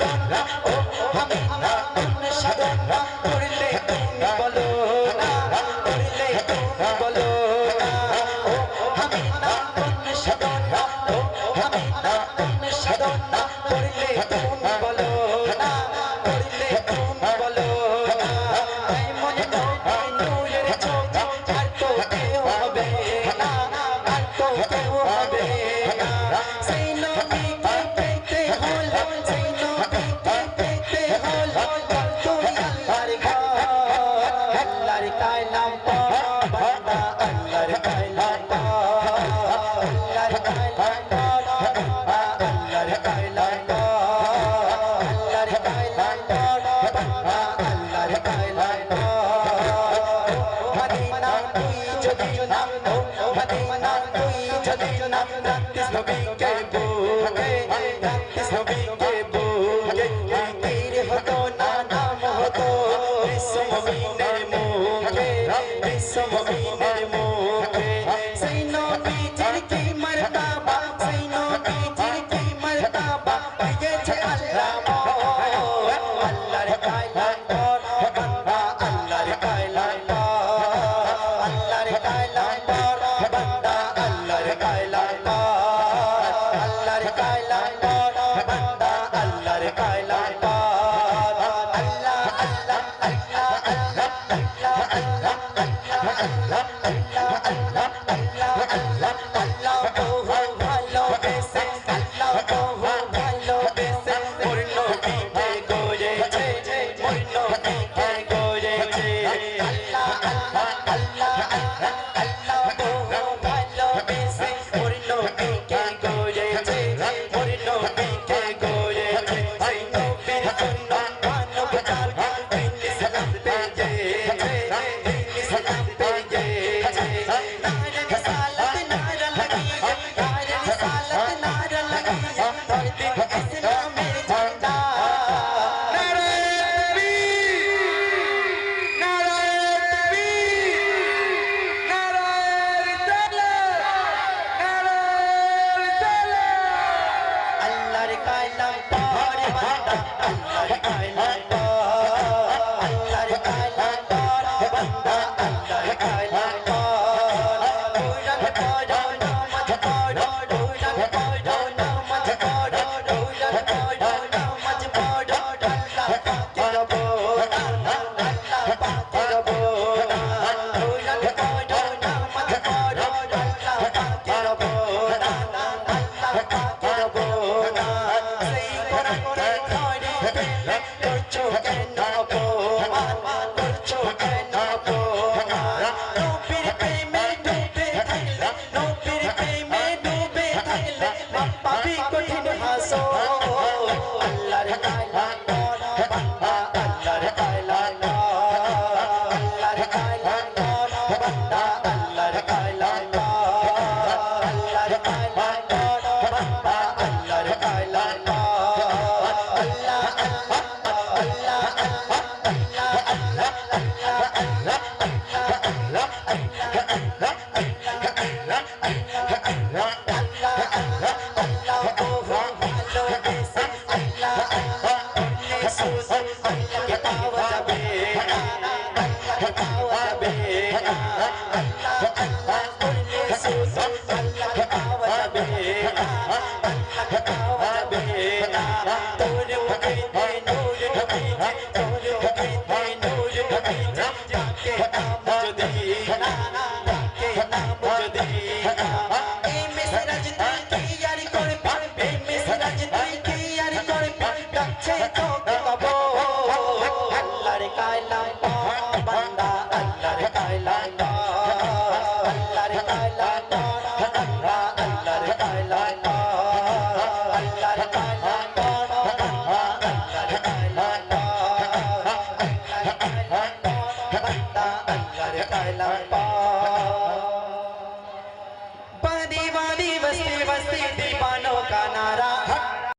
সাধনা ও আমি না কোন সাধনা করলে তুমি বলো না করলে তুমি বলো না ও আমি না কোন সাধনা ও আমি না কোন সাধনা করলে তুমি বলো না করলে তুমি বলো না এই মনে নবী নূরের ছোঁয়া আর তো কেউ হবে না আর তো কেউ হবে না সেই নবীকে পেতে হলো সেই নবীকে পেতে হলো তুই আল্লাহর ঘর আল্লাহর কালাম পড় বান্দা আল্লাহর কালাম পড় আল্লাহর কালাম পড় বান্দা আল্লাহর কালাম পড় আল্লাহর কালাম পড় বান্দা আল্লাহর কালাম পড় মদিনা তুই যদি না ও মদিনা তুই যদি না রাখিস নবীকে বুকে রাখিস নবীকে বুকে ফিকির হতো না নাম হতো বিশ্ব মুমিনের মুখে বিশ্ব মুমিনের মুখে সেই নবীজির কি মর্তবা সেই নবীজির কি মর্তবা পেয়েছে আল্লাহ আল্লাহর কালাম পড় বান্দা আল্লাহর কালাম পড় আল্লাহর কালাম পড় বান্দা আল্লাহর কালাম পড় আল্লাহর কালাম পড় বান্দা আল্লাহর কালাম পড় আল্লাহ আল্লাহ আল্লাহ আল্লাহ আল্লাহ আল্লাহ আল্লাহ আল্লাহ আল্লাহ আল্লাহ আল্লাহ বহু ভালোবেসে আল্লাহ বহু ভালোবেসে মোর নবীকে গড়েছে মোর নবীকে গড়েছে আল্লাহ আল্লাহ আল্লাহ আল্লাহ আল্লাহ বহু ভালোবেসে মোর নবীকে গড়েছে মোর নবীকে গড়েছে সেই নবীর জন্য মানব জাত ইসলাম পেয়েছে ইসলাম পেয়েছে নারে রিসালাত নারা লাগিয়ে নারে রিসালাত নারা লাগিয়ে ধরতে ইসলামের ঝান্ডা নারে তাকবীর নারে তাকবীর নারে রিসালাত নারে রিসালাত আল্লাহর কালাম পড় বান্দা আল্লাহর কালাম পড় আল্লাহর কালাম পড় বান্দা আল্লাহর কালাম পড় কোরআন পড়ো নামাজ পড়ো কোরআন পড়ো নামাজ পড়ো কোরআন পড়ো নামাজ পড়ো আল্লাহ পাকের বোঝান আল্লাহ পাকের বোঝান কোরআন পড়ো নামাজ পড়ো আল্লাহ পাকের বোঝান আল্লাহ পাকের বোঝান সেই কোরআনকে ধরে পেলে করছো কেন অপমান করছো কেন অপমান নবীর প্রেমে ডুবে থাকলে নবীর প্রেমে ডুবে থাকলে পাবি কঠিন হাসো আল্লাহর কালাম পড় বান্দা আল্লাহর কালাম পড় আল্লাহর কালাম পড় বান্দা আল্লাহর কালাম পড় আল্লাহর কালাম পড় বান্দা আল্লাহর কালাম পড় আল্লাহ আল্লাহ আল্লাহ আল্লাহ আল্লাহ আল্লাহ আল্লাহ আল্লাহ আল্লাহ আল্লাহ আল্লাহ আল্লাহ আল্লাহ বহু ভালোবেসে আল্লাহ আল্লাহ সুস আল্লাহকে পাওয়া যাবে না আল্লাহকে পাওয়া যাবে না আল্লাহ আল্লাহ করলে সুস আল্লাহকে পাওয়া যাবে না আল্লাহকে পাওয়া যাবে না তোর মুখেতে নূর নবীজি তোর মুখেতে নূর নবীজি তাকে নাম যদি না তাকে নাম যদি না এই মেসরাজ তুই কি আর করবি এই মেসরাজ তুই কি আর করবি ডাকছে